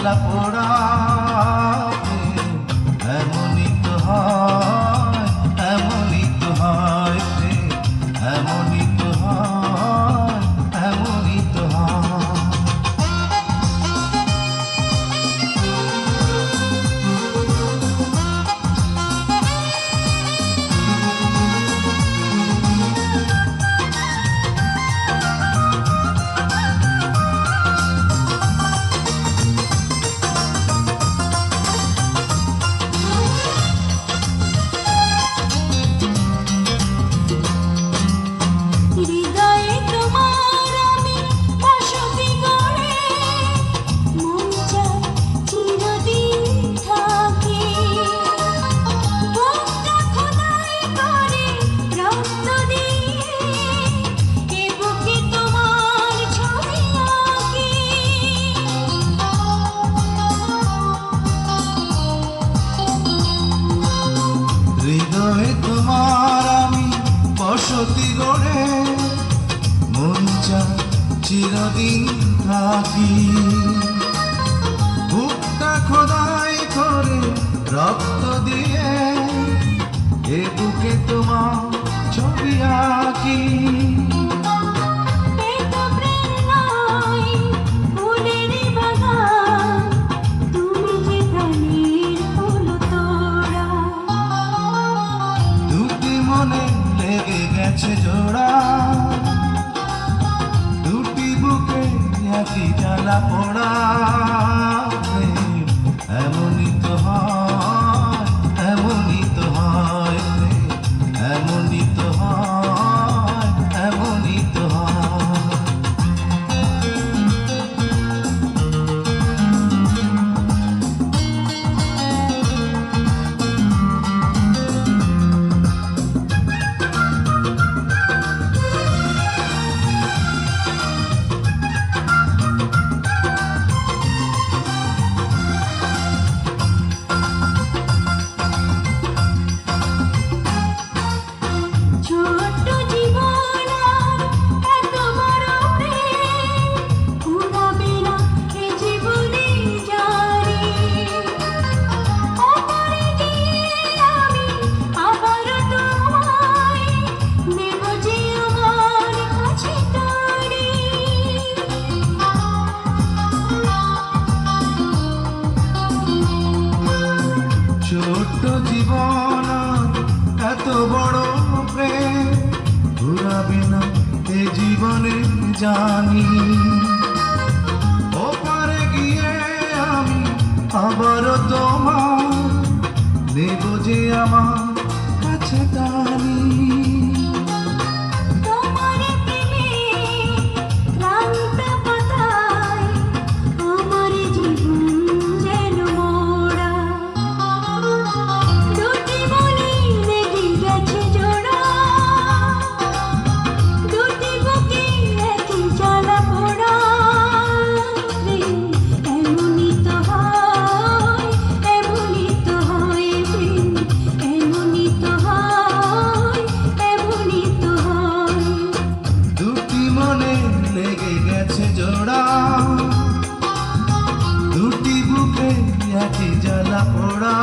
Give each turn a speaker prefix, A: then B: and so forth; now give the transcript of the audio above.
A: জ্বালা পোড়া এমনই তো হয়, এমনই তো হয়, এমনই তো হয়, এমনই তো হয়। হৃদয়ে তোমার আমি বসতি গড়ে মন চায় চিরদিন থাকি। বুকটা খোদাই করে রক্ত দিয়ে এ বুকে তোমার ছবি আঁকি। মনে লেগে গেছে জোড়া, দুটি বুকে একই জ্বালা পোড়া এমনই তো হয়, এমনই তো হয়, এমনই তো হয়, এমনই তো হয়। ছোট্ট জীবন এত বড় প্রেম ঘুরাবে না এ জীবনে জানি। ওপারে গিয়ে আমি আবার তোমার নেব যে আমার কাছে টানি। লেগে গেছে জোড়া, দুটি বুকে একই জ্বালা পোড়া।